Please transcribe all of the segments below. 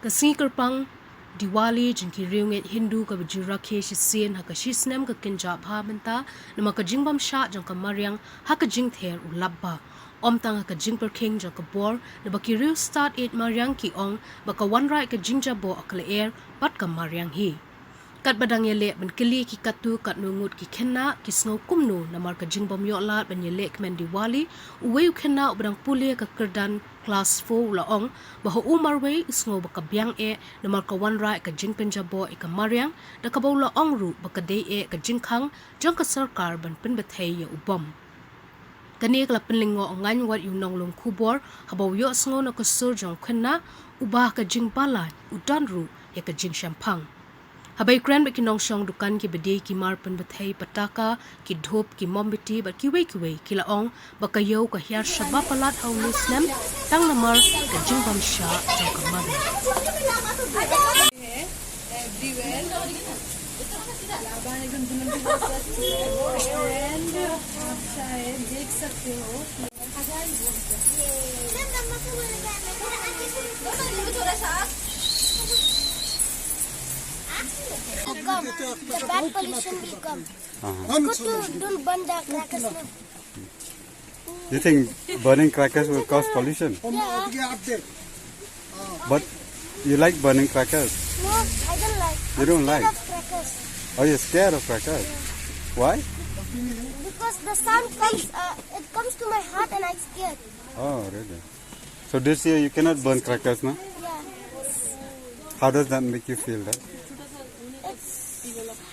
Kasi kerpang Diwali jengki riunget Hindu ka bajirake shisien haka shisnem ka kinja bhamenta nama ka jingbam sha jang ka Mariang haka jingther ulabba omtang haka jingper king jang ka bor na baki riu start 8 Mariang ki ong baka wanrai ka jingja bo akle air pat ka Mariang hi kat badang yele ban kili ki katu kat nungut ki khenna ki snow kumnu namar ka jingbam yo lat ban yele kmen Diwali uwe khenna ubang pule ka kerdan class 4 la ong baho umar we snow baka biang e namar ka wanrai ka jingpen jabo e ka Mariang da ka bola ong ru baka de e ka jingkhang jang ka sarkar ban Pynbthei ya ubom kani kala penlingo ngan wat yunong long kubor habaw yo snow na ka sur jang khenna ubah ka jingbala udan ru ya ka jing shampang Habai kran bekinong shong dukan ki bede ki mar Pynbthei Pataka ki dhop ki mombiti bat ki wei ki laong bakayo ka hiar shaba palat haw muslim tang namar ka jingbam sha jong ka mother everywhere Laban एकदम दुल्हन की बहुत अच्छी है and आप शायद देख सकते हो Come, the bad pollution will come. Good to don't burn the crackers now. You think burning crackers will cause pollution? Yeah. But you like burning crackers? No, I don't like. You don't like? I'm scared of crackers. Oh, you're scared of crackers? Why? Because the sound comes, it comes to my heart and I'm scared. Oh, really? So this year you cannot burn crackers, no? Yeah. How does that make you feel? That? It's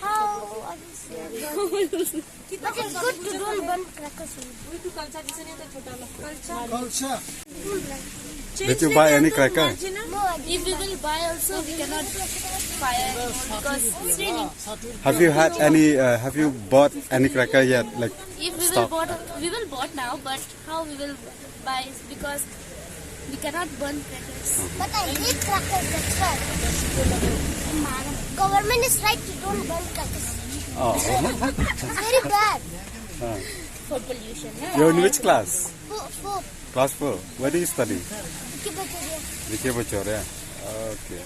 how I will say. But it's good to don't burn crackers. Did you buy any cracker? No, if we will buy also, we cannot fire because it's raining. Have you had any? Have you bought any cracker yet? Like If we will bought now, but how we will buy is because we cannot burn crackers. But I hate crackers, that's why. Government is right to don't burn crackers. Oh. It's very bad. For pollution. No? You're in which class? Four. Class 4. Where do you study? Keep it. Okay.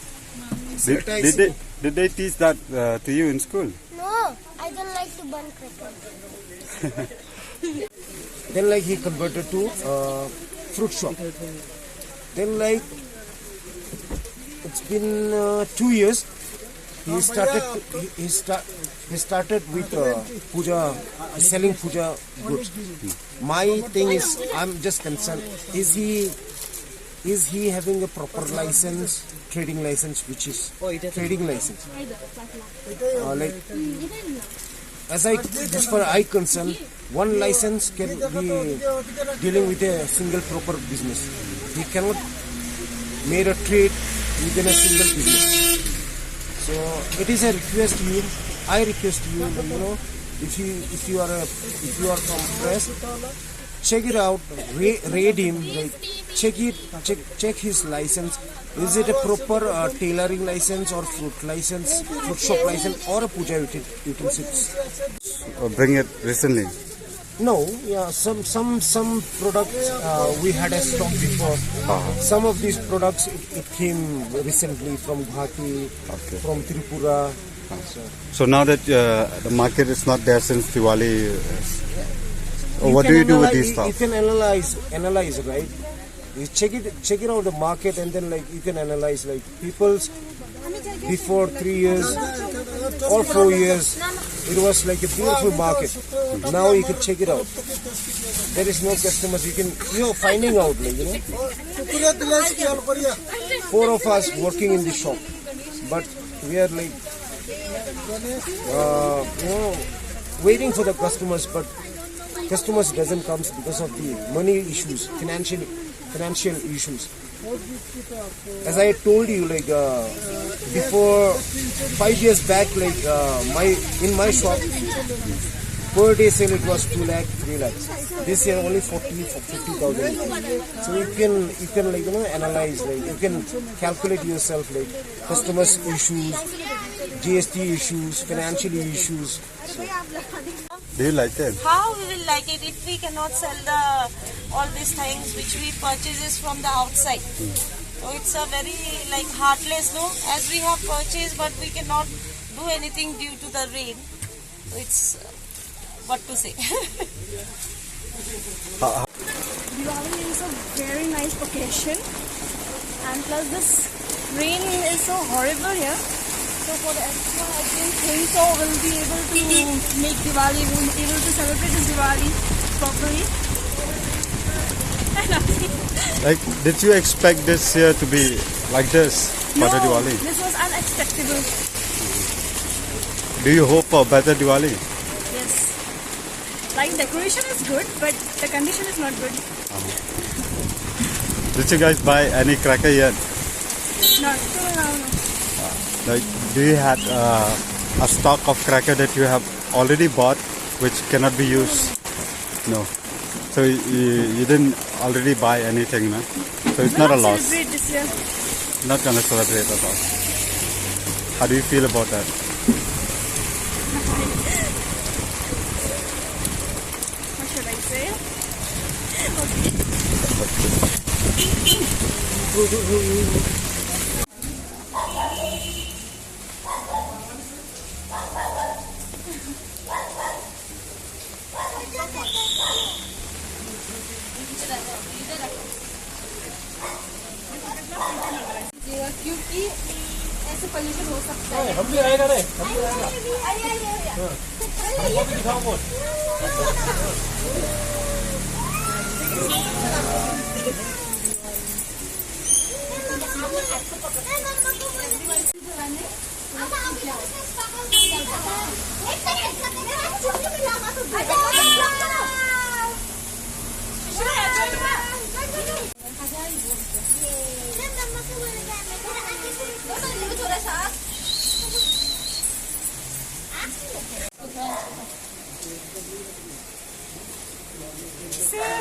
Did they teach that to you in school? No, I don't like to burn crackers. Then like he converted to fruit shop. Then like it's been 2 years. He started with puja, selling puja goods. My thing is, I'm just concerned: is he having a proper license, trading license, which is trading license? Like as far as I concerned, one license can be dealing with a single proper business. He cannot make a trade within a single business. So it is a request to you. I request to you, you know, if you are from press, check it out, read him, like check his license. Is it a proper tailoring license or fruit shop license, or a puja utensils? Bring it recently. No, yeah, some products we had a stock before. Some of these products it came recently from Guwahati, from Tripura. So now that the market is not there since Diwali, what do you do with these stuff? You can analyze, right? You check it out the market, and then like you can analyze like people's before 3 years or 4 years. It was like a beautiful market. Now you can check it out. There is no customers. You're finding out, like, you know. 4 of us working in the shop, but we are like, waiting for the customers, but customers doesn't come because of the money issues, financial issues. As I told you, like before 5 years back, like in my shop, per day sale it was 2 lakh, 3 lakhs. This year only 50,000. So you can like, you know, analyze, like you can calculate yourself, like customers issues, GST issues, financial issues. Do you like it? How we will like it if we cannot sell all these things which we purchases from the outside? So it's a very like heartless, no? As we have purchased, but we cannot do anything due to the rain. So it's what to say. Diwali is a very nice occasion, and plus this rain is so horrible here. So for the extra, I don't think so we'll be able to make Diwali, we'll be able to celebrate this Diwali properly. Like, did you expect this year to be like this for the Diwali? This was unexpected. Do you hope for better Diwali? Yes. Like decoration is good, but the condition is not good. Did you guys buy any cracker yet? Not till now, no. Like, do you have a stock of cracker that you have already bought which cannot be used? No. So you didn't already buy anything, no? So it's not a loss. Celebrate this year. Not gonna celebrate at all. How do you feel about that? What should I say? क्योंकि ऐसे pollution हो सकता है हम भी आएगा रे Say